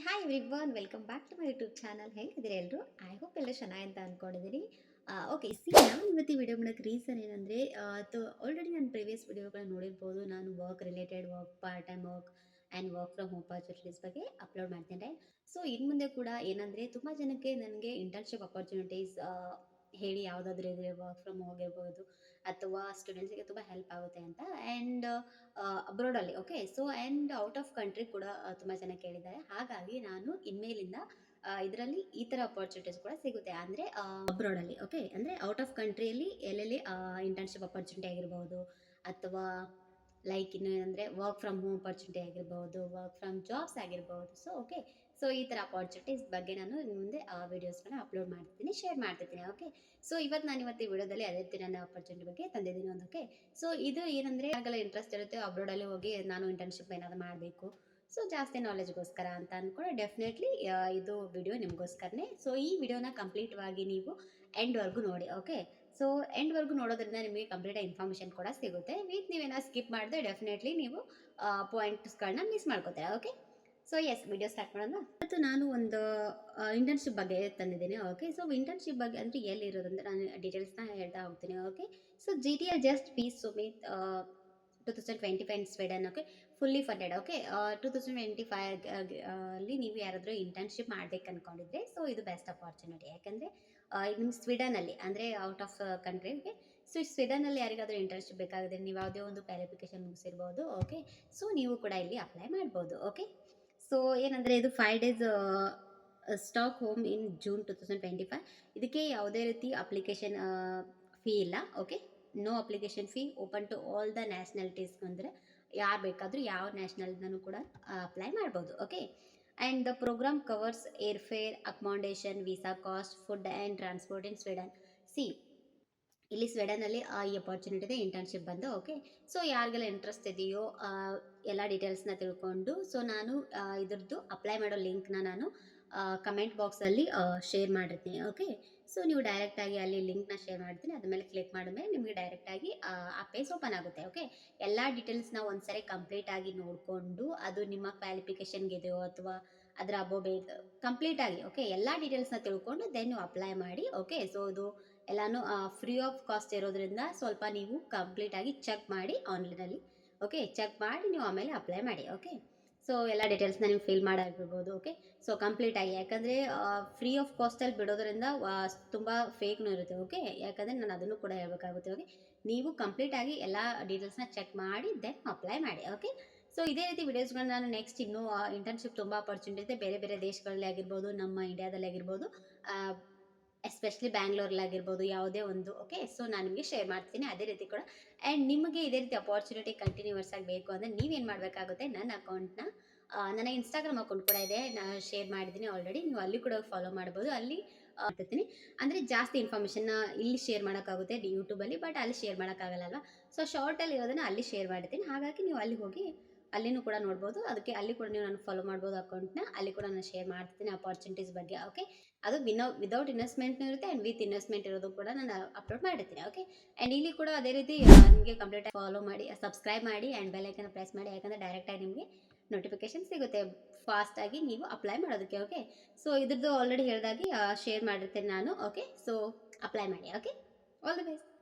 Hi everyone, welcome back to my YouTube channel. ಹೇಗಿದ್ದೀರಿ ಎಲ್ಲರೂ? I hope ಎಲ್ಲ ಚೆನ್ನಾಗಿ ಅಂತ ಅಂದ್ಕೊಂಡಿದ್ದೀನಿ. ಓಕೆ, ನಾನು ಇವತ್ತು ಈ ವಿಡಿಯೋ ಮಾಡೋಕ್ಕೆ ರೀಸನ್ ಏನಂದರೆ, ಆಲ್ರೆಡಿ ನಾನು ಪ್ರೀವಿಯಸ್ ವಿಡಿಯೋಗಳನ್ನ ನೋಡಿರ್ಬೋದು. ನಾನು work, part time work and work from home opportunities ಬಗ್ಗೆ ಅಪ್ಲೋಡ್ ಮಾಡ್ತೇನೆ. ಸೊ ಇನ್ನು ಮುಂದೆ ಕೂಡ ಏನಂದರೆ, ತುಂಬ ಜನಕ್ಕೆ ನನಗೆ ಇಂಟರ್ನ್ಶಿಪ್ ಅಪರ್ಚುನಿಟೀಸ್ ಹೇಳಿ, ಯಾವುದಾದ್ರೂ ಇದ್ರೆ ವರ್ಕ್ ಫ್ರಮ್ ಹೋಗಿರ್ಬೋದು ಅಥವಾ ಸ್ಟೂಡೆಂಟ್ಸಿಗೆ ತುಂಬ ಹೆಲ್ಪ್ ಆಗುತ್ತೆ ಅಂತ. ಆ್ಯಂಡ್ ಅಬ್ರಾಡಲ್ಲಿ, okay, so and out of country ಕೂಡ ತುಂಬ ಜನ ಕೇಳಿದ್ದಾರೆ. ಹಾಗಾಗಿ ನಾನು ಇನ್ಮೇಲಿಂದ ಇದರಲ್ಲಿ ಈ ಥರ ಅಪರ್ಚುನಿಟೀಸ್ ಕೂಡ ಸಿಗುತ್ತೆ. ಅಂದರೆ ಅಬ್ರಾಡಲ್ಲಿ, ಓಕೆ, ಅಂದರೆ ಔಟ್ ಆಫ್ ಕಂಟ್ರಿಯಲ್ಲಿ ಎಲ್ಲೆಲ್ಲಿ ಇಂಟರ್ನ್ಶಿಪ್ ಅಪರ್ಚುನಿಟಿ ಆಗಿರ್ಬೋದು, ಅಥವಾ ಲೈಕ್ ಇನ್ನು ಏನಂದರೆ ವರ್ಕ್ ಫ್ರಮ್ ಹೋಮ್ ಅಪರ್ಚುನಿಟಿ ಆಗಿರ್ಬೋದು, ವರ್ಕ್ ಫ್ರಮ್ ಜಾಬ್ಸ್ ಆಗಿರ್ಬೋದು. ಸೊ ಓಕೆ, ಸೊ ಈ ಥರ ಅಪರ್ಚುನಿಟೀಸ್ ಬಗ್ಗೆ ನಾನು ಇನ್ನು ಮುಂದೆ ವೀಡಿಯೋಸ್ಗಳನ್ನ ಅಪ್ಲೋಡ್ ಮಾಡ್ತೀನಿ, ಶೇರ್ ಮಾಡ್ತಿರ್ತೀನಿ. ಓಕೆ, ಸೊ ಇವತ್ತು ಈ ವಿಡಿಯೋದಲ್ಲಿ ಅದೇ ರೀತಿ ನನ್ನ ಅಪರ್ಚುನಿಟಿ ಬಗ್ಗೆ ತಂದಿದ್ದೀನಿ ಒಂದು. ಓಕೆ, ಸೊ ಇದು ಏನಂದರೆ, ಯಾರಿಗೆಲ್ಲ ಇಂಟ್ರೆಸ್ಟ್ ಇರುತ್ತೆ ಅಬ್ರಾಡಲ್ಲಿ ಹೋಗಿ ನಾನು ಇಂಟರ್ನ್ಶಿಪ್ ಏನಾದರೂ ಮಾಡಬೇಕು, ಸೊ ಜಾಸ್ತಿ ನಾಲೆಜ್ಗೋಸ್ಕರ ಅಂತ ಅಂದ್ಕೊಂಡು ಡೆಫಿನೆಟ್ಲಿ ಇದು ವಿಡಿಯೋ ನಿಮಗೋಸ್ಕರನೇ. ಸೊ ಈ ವಿಡಿಯೋನ ಕಂಪ್ಲೀಟ್ವಾಗಿ ನೀವು ಎಂಡ್ವರೆಗೂ ನೋಡಿ. ಓಕೆ, ಸೊ ಎಂಡ್ವರೆಗೂ ನೋಡೋದ್ರಿಂದ ನಿಮಗೆ ಕಂಪ್ಲೀಟ್ ಇನ್ಫಾರ್ಮೇಷನ್ ಕೂಡ ಸಿಗುತ್ತೆ. ನೀವೇನಾದ್ರು ಸ್ಕಿಪ್ ಮಾಡಿದ್ರೆ ಡೆಫಿನೆಟ್ಲಿ ನೀವು ಪಾಯಿಂಟ್ಸ್ಗಳನ್ನ ಮಿಸ್ ಮಾಡ್ಕೋತೀರಾ. ಓಕೆ, ಸೊ ವಿಡಿಯೋ ಸ್ಟಾರ್ಟ್ ಮಾಡೋಣ. ಇವತ್ತು ನಾನು ಒಂದು ಇಂಟರ್ನ್ಶಿಪ್ ಬಗ್ಗೆ ತಂದಿದ್ದೀನಿ. ಓಕೆ, ಸೊ ಇಂಟರ್ನ್ಶಿಪ್ ಬಗ್ಗೆ ಅಂದರೆ ಎಲ್ಲಿರೋದಂದ್ರೆ ನಾನು ಡೀಟೇಲ್ಸ್ನ ಹೇಳ್ತಾ ಹೋಗ್ತೀನಿ. Okay, so GTL just peace summit 2025 in Sweden. Okay, fully funded. Okay, 2025 ಅಲ್ಲಿ ನೀವು ಯಾರಾದರೂ ಇಂಟರ್ನ್ಶಿಪ್ ಮಾಡ್ಬೇಕು ಅಂದ್ಕೊಂಡಿದ್ರೆ, ಸೊ ಇದು ಬೆಸ್ಟ್ ಅಪಾರ್ಚುನಿಟಿ. ಯಾಕಂದರೆ ನಿಮ್ಮ ಸ್ವೀಡನಲ್ಲಿ ಅಂದರೆ out of country. Okay, so ಸ್ವೀಡನಲ್ಲಿ ಯಾರಿಗಾದರೂ ಇಂಟರ್ನ್ಶಿಪ್ ಬೇಕಾಗಿದೆ, ನೀವು ಯಾವುದೇ ಒಂದು ಕ್ವಾಲಿಫಿಕೇಷನ್ ಮುಗಿಸಿರ್ಬೋದು. ಓಕೆ, ಸೊ ನೀವು ಕೂಡ ಇಲ್ಲಿ ಅಪ್ಲೈ ಮಾಡ್ಬೋದು. ಓಕೆ, ಸೊ ಏನಂದರೆ ಇದು 5 days Stockholm in June 2025. ಇದಕ್ಕೆ ಯಾವುದೇ ರೀತಿ ಅಪ್ಲಿಕೇಶನ್ ಫೀ ಇಲ್ಲ. Okay, no application fee, open to all the nationalities. ಅಂದರೆ ಯಾರು ಬೇಕಾದರೂ ಯಾವ ನ್ಯಾಷನಲ್ದೂ ಕೂಡ ಅಪ್ಲೈ ಮಾಡ್ಬೋದು. Okay, and the programme covers airfare, accommodation, visa cost, food and transport in Sweden. See, ಇಲ್ಲಿ ಸ್ವೀಡನಲ್ಲಿ ಈ ಅಪಾರ್ಚುನಿಟಿ ಇದೆ ಇಂಟರ್ನ್ಶಿಪ್ ಬಂದು. ಓಕೆ, ಸೊ ಯಾರಿಗೆಲ್ಲ ಇಂಟ್ರೆಸ್ಟ್ ಇದೆಯೋ ಎಲ್ಲ ಡೀಟೇಲ್ಸ್ನ ತಿಳ್ಕೊಂಡು, ಸೊ ನಾನು ಇದ್ರದ್ದು ಅಪ್ಲೈ ಮಾಡೋ ಲಿಂಕ್ನ ನಾನು ಕಮೆಂಟ್ ಬಾಕ್ಸಲ್ಲಿ ಶೇರ್ ಮಾಡಿರ್ತೀನಿ. ಓಕೆ, ಸೊ ನೀವು ಡೈರೆಕ್ಟಾಗಿ ಅಲ್ಲಿ ಲಿಂಕ್ನ ಶೇರ್ ಮಾಡ್ತೀನಿ, ಅದ್ರ ಮೇಲೆ ಕ್ಲಿಕ್ ಮಾಡಿದ್ಮೇಲೆ ನಿಮಗೆ ಡೈರೆಕ್ಟಾಗಿ ಆ ಪೇಜ್ ಓಪನ್ ಆಗುತ್ತೆ. ಓಕೆ, ಎಲ್ಲ ಡೀಟೇಲ್ಸ್ನ ಒಂದ್ಸರಿ ಕಂಪ್ಲೀಟಾಗಿ ನೋಡಿಕೊಂಡು, ಅದು ನಿಮ್ಮ ಕ್ವಾಲಿಫಿಕೇಷನ್ಗೆ ಇದೆಯೋ ಅಥವಾ ಅದರ ಅಬೋವ್ ಕಂಪ್ಲೀಟಾಗಿ, ಓಕೆ, ಎಲ್ಲ ಡೀಟೇಲ್ಸ್ನ ತಿಳ್ಕೊಂಡು ದೆನ್ ನೀವು ಅಪ್ಲೈ ಮಾಡಿ. ಓಕೆ, ಸೊ ಇದು ಎಲ್ಲನೂ ಫ್ರೀ ಆಫ್ ಕಾಸ್ಟ್ ಇರೋದ್ರಿಂದ ಸ್ವಲ್ಪ ನೀವು ಕಂಪ್ಲೀಟಾಗಿ ಚೆಕ್ ಮಾಡಿ ಆನ್ಲೈನಲ್ಲಿ. ಓಕೆ, ಚೆಕ್ ಮಾಡಿ ನೀವು ಆಮೇಲೆ ಅಪ್ಲೈ ಮಾಡಿ. ಓಕೆ, ಸೊ ಎಲ್ಲ ಡೀಟೇಲ್ಸ್ನ ನೀವು ಫಿಲ್ ಮಾಡಾಗಿರ್ಬೋದು. ಓಕೆ, ಸೊ ಕಂಪ್ಲೀಟಾಗಿ, ಯಾಕಂದರೆ ಫ್ರೀ ಆಫ್ ಕಾಸ್ಟಲ್ಲಿ ಬಿಡೋದ್ರಿಂದ ತುಂಬ ಫೇಕ್ನೂ ಇರುತ್ತೆ. ಓಕೆ, ಯಾಕಂದರೆ ನಾನು ಅದನ್ನು ಕೂಡ ಹೇಳಬೇಕಾಗುತ್ತೆ. ಓಕೆ, ನೀವು ಕಂಪ್ಲೀಟಾಗಿ ಎಲ್ಲ ಡೀಟೇಲ್ಸ್ನ ಚೆಕ್ ಮಾಡಿ ದೆನ್ ಅಪ್ಲೈ ಮಾಡಿ. ಓಕೆ, ಸೊ ಇದೇ ರೀತಿ ವಿಡಿಯೋಸ್ಗಳನ್ನ ನಾನು ನೆಕ್ಸ್ಟ್ ಇನ್ನೂ ಇಂಟರ್ನ್ಶಿಪ್ ತುಂಬ ಅಪರ್ಚುನಿಟಿ ಇದೆ ಬೇರೆ ಬೇರೆ ದೇಶಗಳಲ್ಲಿ ಆಗಿರ್ಬೋದು, ನಮ್ಮ ಇಂಡಿಯಾದಲ್ಲಿ ಆಗಿರ್ಬೋದು, ಎಸ್ಪೆಷಲಿ ಬ್ಯಾಂಗ್ಳೂರಲ್ಲಾಗಿರ್ಬೋದು, ಯಾವುದೇ ಒಂದು. ಓಕೆ, ಸೊ ನಾನು ನಿಮಗೆ ಶೇರ್ ಮಾಡ್ತೀನಿ ಅದೇ ರೀತಿ ಕೂಡ. ಆ್ಯಂಡ್ ನಿಮಗೆ ಇದೇ ರೀತಿ ಅಪಾರ್ಚುನಿಟಿ ಕಂಟಿನ್ಯೂವರ್ಸ್ ಆಗಿ ಬೇಕು ಅಂದರೆ ನೀವೇನು ಮಾಡಬೇಕಾಗುತ್ತೆ, ನನ್ನ ಅಕೌಂಟ್ನ ನನ್ನ ಇನ್ಸ್ಟಾಗ್ರಾಮ್ ಅಕೌಂಟ್ ಕೂಡ ಇದೆ, ನಾನು ಶೇರ್ ಮಾಡಿದ್ದೀನಿ ಆಲ್ರೆಡಿ, ನೀವು ಅಲ್ಲಿ ಕೂಡ ಫಾಲೋ ಮಾಡ್ಬೋದು. ಅಲ್ಲಿ ಮಾಡ್ತೀನಿ ಅಂದರೆ ಜಾಸ್ತಿ ಇನ್ಫಾರ್ಮೇಷನ್ನ ಇಲ್ಲಿ ಶೇರ್ ಮಾಡೋಕ್ಕಾಗುತ್ತೆ ಯೂಟ್ಯೂಬಲ್ಲಿ, ಬಟ್ ಅಲ್ಲಿ ಶೇರ್ ಮಾಡೋಕ್ಕಾಗಲ್ಲ. ಸೊ ಶಾರ್ಟಲ್ಲಿ ಇರೋದನ್ನು ಅಲ್ಲಿ ಶೇರ್ ಮಾಡಿರ್ತೀನಿ. ಹಾಗಾಗಿ ನೀವು ಅಲ್ಲಿ ಹೋಗಿ ಅಲ್ಲಿನೂ ಕೂಡ ನೋಡ್ಬೋದು. ಅದಕ್ಕೆ ಅಲ್ಲಿ ಕೂಡ ನೀವು ನಾನು ಫಾಲೋ ಮಾಡ್ಬೋದು ಅಕೌಂಟ್ನ, ಅಲ್ಲಿ ಕೂಡ ನಾನು ಶೇರ್ ಮಾಡ್ತೀನಿ ಅಪಾರ್ಚುನಿಟೀಸ್ ಬಗ್ಗೆ. ಓಕೆ, ಅದು ವಿದೌಟ್ ಇನ್ವೆಸ್ಟ್ಮೆಂಟ್ನೂ ಇರುತ್ತೆ ಆ್ಯಂಡ್ ವಿತ್ ಇನ್ವೆಸ್ಟ್ಮೆಂಟ್ ಇರೋದು ಕೂಡ ನಾನು ಅಪ್ಲೋಡ್ ಮಾಡಿರ್ತೀನಿ. ಓಕೆ, ಆ್ಯಂಡ್ ಇಲ್ಲಿ ಕೂಡ ಅದೇ ರೀತಿ ನಿಮಗೆ ಕಂಪ್ಲೀಟ್ ಫಾಲೋ ಮಾಡಿ, ಸಬ್ಸ್ಕ್ರೈಬ್ ಮಾಡಿ ಆ್ಯಂಡ್ ಬೆಲ್ ಐಕನ್ ಪ್ರೆಸ್ ಮಾಡಿ, ಯಾಕಂದರೆ ಡೈರೆಕ್ಟಾಗಿ ನಿಮಗೆ ನೋಟಿಫಿಕೇಶನ್ ಸಿಗುತ್ತೆ ಫಾಸ್ಟಾಗಿ ನೀವು ಅಪ್ಲೈ ಮಾಡೋದಕ್ಕೆ. ಓಕೆ, ಸೊ ಇದ್ರದ್ದು ಆಲ್ರೆಡಿ ಹೇಳಿದಾಗೆ ಶೇರ್ ಮಾಡಿರ್ತೇನೆ ನಾನು. ಓಕೆ, ಸೊ ಅಪ್ಲೈ ಮಾಡಿ. Okay, all the best.